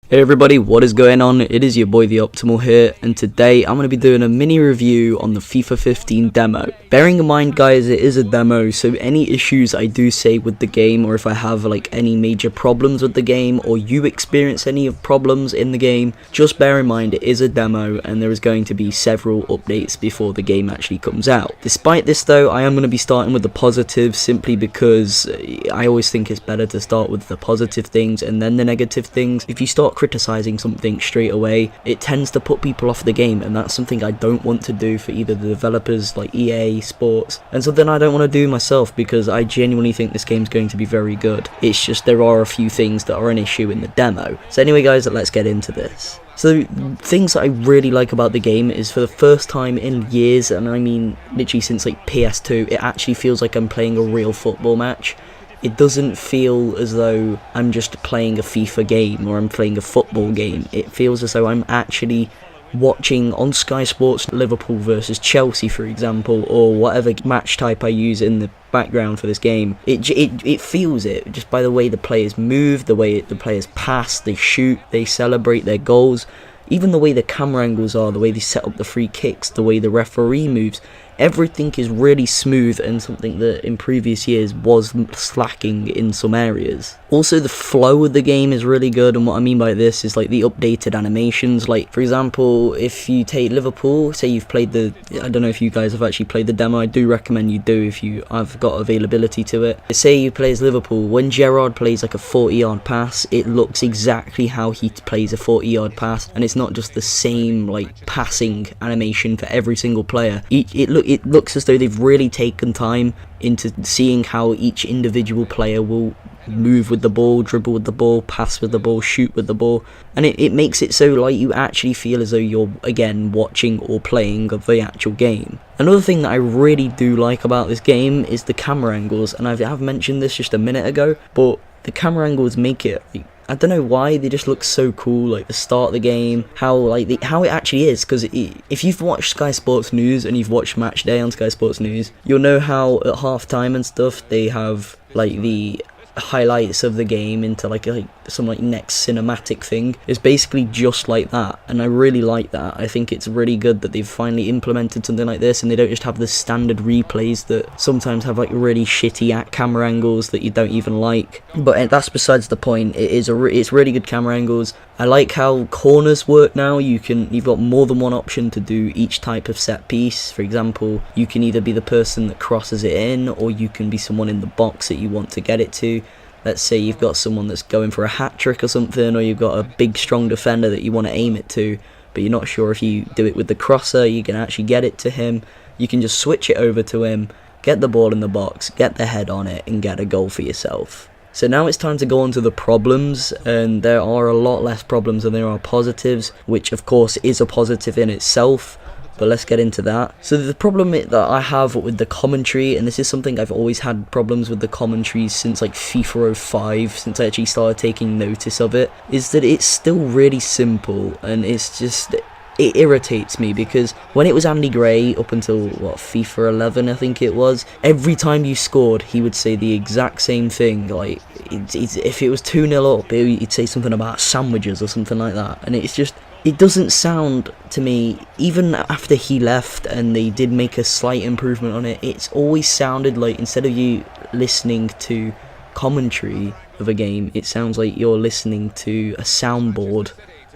Hey everybody, what is going on? It is your boy the Optimal here, and today I'm going to be doing a mini review on the FIFA 15 demo. Bearing in mind guys, it is a demo, so any issues I do say with the game, or if I have like any major problems with the game, or you experience any problems in the game, just bear in mind it is a demo and there is going to be several updates before the game actually comes out. Despite this though, I am going to be starting with the positives simply because I always think it's better to start with the positive things and then the negative things. If you start criticizing something straight away, it tends to put people off the game, and that's something I don't want to do for either the developers like EA Sports, and something I don't want to do myself, because I genuinely think this game's going to be very good. It's just there are a few things that are an issue in the demo. So anyway guys, let's get into this. So things that I really like about the game is, for the first time in years, and I mean literally since like PS2, it actually feels like I'm playing a real football match. It doesn't feel as though I'm just playing a FIFA game or I'm playing a football game. It feels as though I'm actually watching on Sky Sports Liverpool versus Chelsea, for example, or whatever match type I use in the background for this game. It feels it just by the way the players move, the way the players pass, they shoot, they celebrate their goals, even the way the camera angles are, the way they set up the free kicks, the way the referee moves. Everything is really smooth, and something that in previous years was slacking in some areas. Also, the flow of the game is really good, and what I mean by this is like the updated animations. Like for example, if you take Liverpool, say you've played the, I don't know if you guys have actually played the demo, I do recommend you do if you have got availability to it. Say you play as Liverpool, when Gerrard plays like a 40-yard pass, it looks exactly how he plays a 40-yard pass, and it's not just the same like passing animation for every single player. It looks as though they've really taken time into seeing how each individual player will move with the ball, dribble with the ball, pass with the ball, shoot with the ball, and it makes it so like you actually feel as though you're again watching or playing of the actual game. Another thing that I really do like about this game is the camera angles, and I have mentioned this just a minute ago, but the camera angles make it, I don't know why, they just look so cool. Like the start of the game, how it actually is, because if you've watched Sky Sports News and you've watched Match Day on Sky Sports News, you'll know how at half time and stuff they have like the highlights of the game into like some like next cinematic thing. It's basically just like that, and I really like that. I think it's really good that they've finally implemented something like this, and they don't just have the standard replays that sometimes have like really shitty camera angles that you don't even like. But that's besides the point. It's really good camera angles. I like how corners work now. You've got more than one option to do each type of set piece. For example, you can either be the person that crosses it in, or you can be someone in the box that you want to get it to. Let's say you've got someone that's going for a hat trick or something, or you've got a big strong defender that you want to aim it to, but you're not sure if you do it with the crosser you can actually get it to him. You can just switch it over to him, get the ball in the box, get the head on it, and get a goal for yourself. So now it's time to go on to the problems, and there are a lot less problems than there are positives, which of course is a positive in itself, but let's get into that. So the problem that I have with the commentary, and this is something I've always had problems with the commentaries since like FIFA 05, since I actually started taking notice of it, is that it's still really simple, and it's just, it irritates me, because when it was Andy Gray up until what, FIFA 11 I think it was, every time you scored he would say the exact same thing. Like if it was 2-0 up, he'd say something about sandwiches or something like that, and it's just, it doesn't sound to me, even after he left and they did make a slight improvement on it, it's always sounded like, instead of you listening to commentary of a game, it sounds like you're listening to a soundboard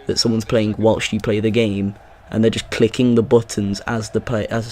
that someone's playing whilst you play the game, and they're just clicking the buttons as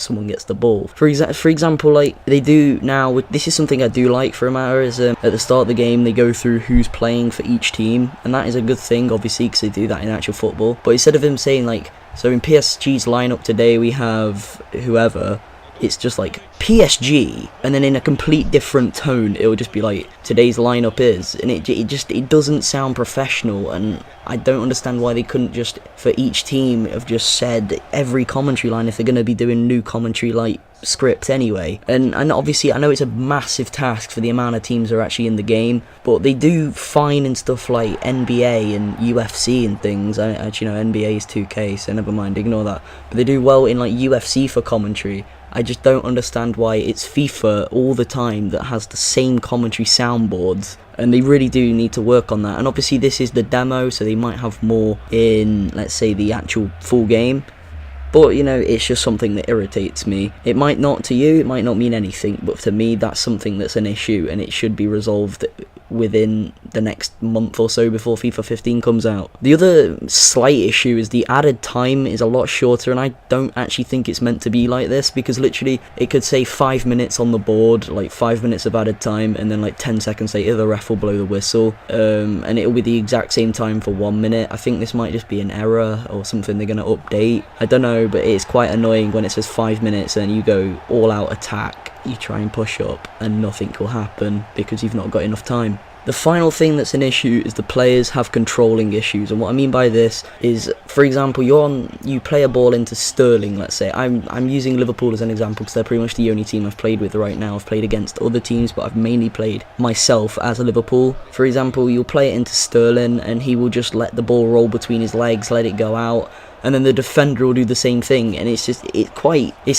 someone gets the ball. For example, like they do now, this is something I do like for a matter, is at the start of the game they go through who's playing for each team, and that is a good thing obviously, because they do that in actual football. But instead of him saying like, so in PSG's lineup today we have whoever, it's just like PSG, and then in a complete different tone it will just be like, today's lineup is, and it doesn't sound professional, and I don't understand why they couldn't just, for each team, have just said every commentary line if they're going to be doing new commentary like script anyway. And obviously I know it's a massive task for the amount of teams that are actually in the game, but they do fine in stuff like NBA and UFC and things. I actually know NBA is 2K, so never mind, ignore that, but they do well in like UFC for commentary. I just don't understand why it's FIFA all the time that has the same commentary soundboards, and they really do need to work on that. And obviously this is the demo, so they might have more in, let's say, the actual full game. But, you know, it's just something that irritates me. It might not to you, it might not mean anything, but to me that's something that's an issue, and it should be resolved within the next month or so before FIFA 15 comes out. The other slight issue is the added time is a lot shorter, and I don't actually think it's meant to be like this, because literally it could say 5 minutes on the board, like 5 minutes of added time, and then like 10 seconds later the ref will blow the whistle, and it'll be the exact same time for 1 minute. I think this might just be an error or something they're going to update. I don't know, but it's quite annoying when it says 5 minutes and you go all out attack, you try and push up and nothing will happen because you've not got enough time. The final thing that's an issue is the players have controlling issues, and what I mean by this is, for example, you play a ball into Sterling, let's say. I'm using Liverpool as an example because they're pretty much the only team I've played with right now. I've played against other teams, but I've mainly played myself as a Liverpool. For example, you'll play it into Sterling and he will just let the ball roll between his legs, let it go out, and then the defender will do the same thing, and it's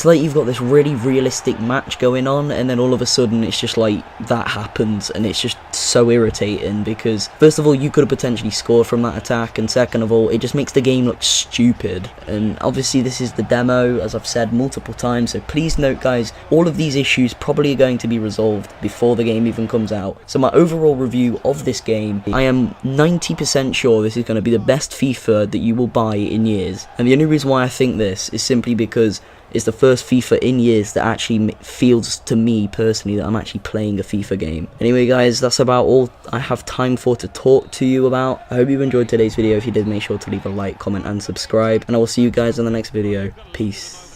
like you've got this really realistic match going on, and then all of a sudden it's just like that happens, and it's just so irritating, because first of all you could have potentially scored from that attack, and second of all it just makes the game look stupid. And obviously this is the demo, as I've said multiple times, so please note guys, all of these issues probably are going to be resolved before the game even comes out. So my overall review of this game, I am 90% sure this is going to be the best FIFA that you will buy in years. And the only reason why I think this is simply because it's the first FIFA in years that actually feels to me personally that I'm actually playing a FIFA game. Anyway guys, that's about all I have time for to talk to you about. I hope you enjoyed today's video. If you did, make sure to leave a like, comment and subscribe, and I will see you guys in the next video. Peace.